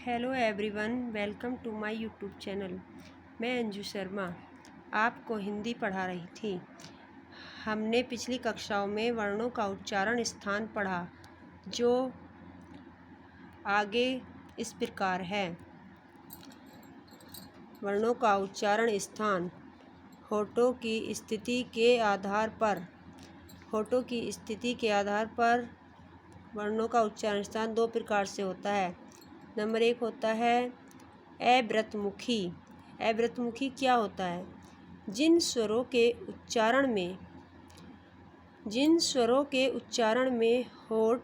Hello everyone, welcome to my YouTube channel. मैं अंजू शर्मा आपको हिंदी पढ़ा रही थी। हमने पिछली कक्षाओं में वर्णों का उच्चारण स्थान पढ़ा, जो आगे इस प्रकार है। वर्णों का उच्चारण स्थान होठों की स्थिति के आधार पर वर्णों का उच्चारण स्थान दो प्रकार से होता है। नंबर एक होता है अव्रतमुखी। अव्रतमुखी क्या होता है? जिन स्वरों के उच्चारण में होठ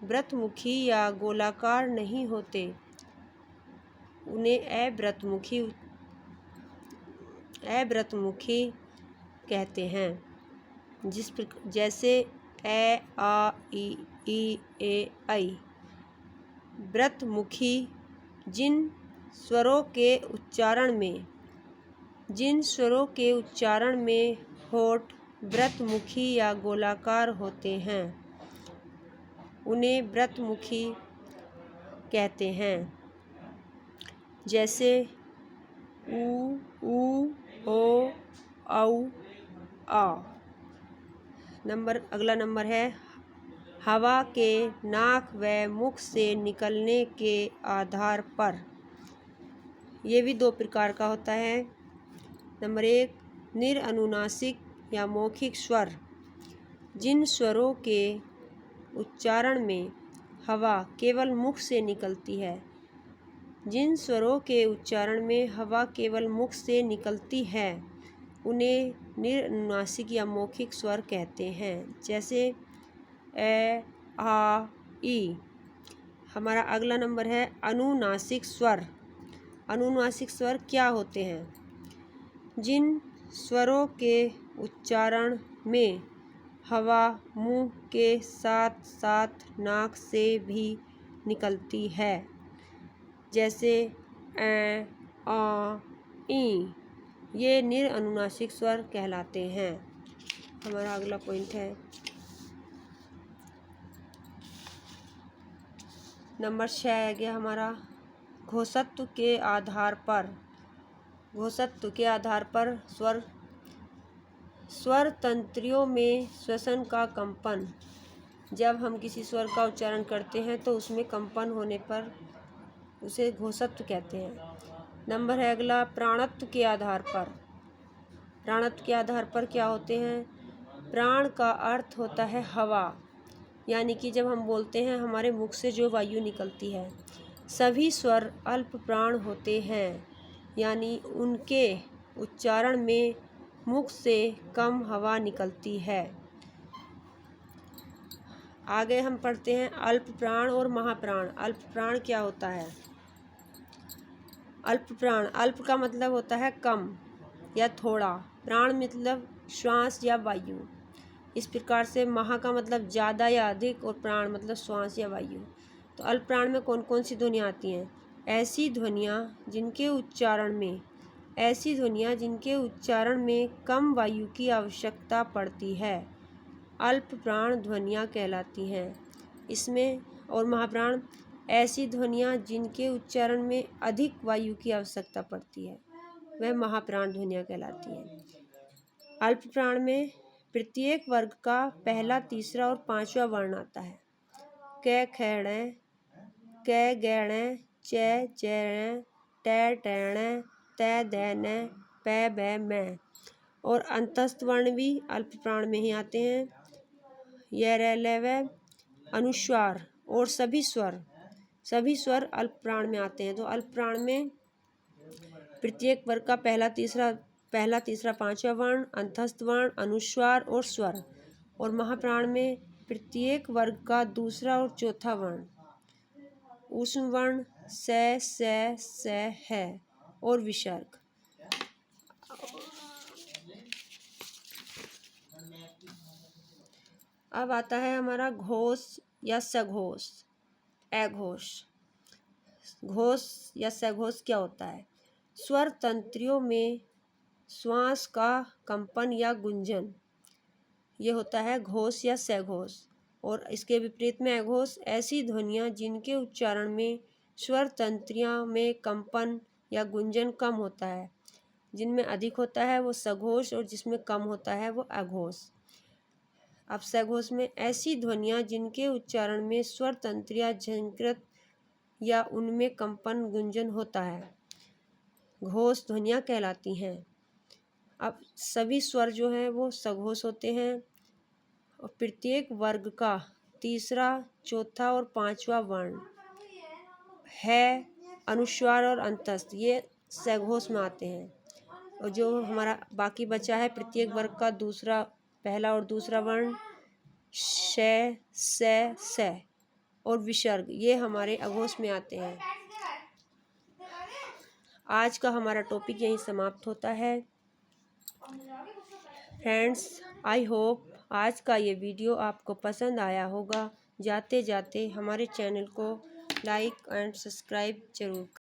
व्रतमुखी या गोलाकार नहीं होते, उन्हें अव्रतमुखी कहते हैं। जैसे ए, आ, ई, ए, ऐ। व्रतमुखी जिन स्वरों के उच्चारण में होठ व्रतमुखी या गोलाकार होते हैं, उन्हें व्रतमुखी कहते हैं। जैसे ऊ, ओ, औ, आ। अगला नंबर है हवा के नाक व मुख से निकलने के आधार पर। ये भी दो प्रकार का होता है। नंबर एक निरनुनासिक या मौखिक स्वर। जिन स्वरों के उच्चारण में हवा केवल मुख से निकलती है, उन्हें निरनुनासिक या मौखिक स्वर कहते हैं। जैसे ए, आ, ई। हमारा अगला नंबर है अनुनासिक स्वर। अनुनासिक स्वर क्या होते हैं? जिन स्वरों के उच्चारण में हवा मुंह के साथ साथ नाक से भी निकलती है। जैसे ए, आ, ई। ये निरनुनासिक स्वर कहलाते हैं। हमारा अगला पॉइंट है नंबर 6 आ गया हमारा घोषत्व के आधार पर स्वर तंत्रियों में श्वसन का कंपन। जब हम किसी स्वर का उच्चारण करते हैं तो उसमें कंपन होने पर उसे घोषत्व कहते हैं। नंबर है अगला प्राणत्व के आधार पर क्या होते हैं? प्राण का अर्थ होता है हवा, यानी कि जब हम बोलते हैं हमारे मुख से जो वायु निकलती है। सभी स्वर अल्प प्राण होते हैं, यानी उनके उच्चारण में मुख से कम हवा निकलती है। आगे हम पढ़ते हैं अल्प प्राण और महाप्राण। अल्प प्राण क्या होता है? अल्प का मतलब होता है कम या थोड़ा। प्राण मतलब श्वास या वायु। इस प्रकार से महा का मतलब ज़्यादा या अधिक और प्राण मतलब श्वास या वायु। तो अल्प प्राण में कौन कौन सी ध्वनियाँ आती हैं? ऐसी ध्वनियाँ जिनके उच्चारण में कम वायु की आवश्यकता पड़ती है, अल्प प्राण ध्वनियाँ कहलाती हैं। इसमें और महाप्राण ऐसी ध्वनियाँ जिनके उच्चारण में अधिक वायु की आवश्यकता पड़ती है, वह महाप्राण ध्वनियाँ कहलाती हैं। अल्प प्राण में प्रत्येक वर्ग का पहला, तीसरा और पांचवा वर्ण आता है। क, ख, क, ग, च, च, ट, ट, त, द, प, ब, म। और अंतस्थ वर्ण भी अल्प प्राण में ही आते हैं। य, र, ल, व, अनुस्वार और सभी स्वर अल्प प्राण में आते हैं। तो अल्प प्राण में प्रत्येक वर्ग का पहला, तीसरा, पांचवा वर्ण, अंतस्थ वर्ण, अनुस्वार और स्वर। और महाप्राण में प्रत्येक वर्ग का दूसरा और चौथा वर्ण, ऊष्म वर्ण, स है और विसर्ग। अब आता है हमारा घोष या सघोष, अघोष। घोष या सघोष क्या होता है? स्वर तंत्रियों में श्वास का कंपन या गुंजन, ये होता है घोष या सघोष। और इसके विपरीत में अघोष ऐसी ध्वनियाँ जिनके उच्चारण में स्वर तंत्रियाँ में कंपन या गुंजन कम होता है। जिनमें अधिक होता है वो सघोष और जिसमें कम होता है वो अघोष। अब सघोष में ऐसी ध्वनियाँ जिनके उच्चारण में स्वर तंत्रियाँ झंकृत या उनमें कंपन गुंजन होता है घोष ध्वनियाँ कहलाती हैं। अब सभी स्वर जो हैं वो सघोष होते हैं और प्रत्येक वर्ग का तीसरा, चौथा और पांचवा वर्ण है, अनुस्वार और अंतस्थ ये सघोष में आते हैं। और जो हमारा बाकी बचा है प्रत्येक वर्ग का दूसरा, पहला और दूसरा वर्ण श, स और विसर्ग ये हमारे अघोष में आते हैं। आज का हमारा टॉपिक यहीं समाप्त होता है। फ्रेंड्स, आई होप आज का ये वीडियो आपको पसंद आया होगा। जाते जाते हमारे चैनल को लाइक एंड सब्सक्राइब जरूर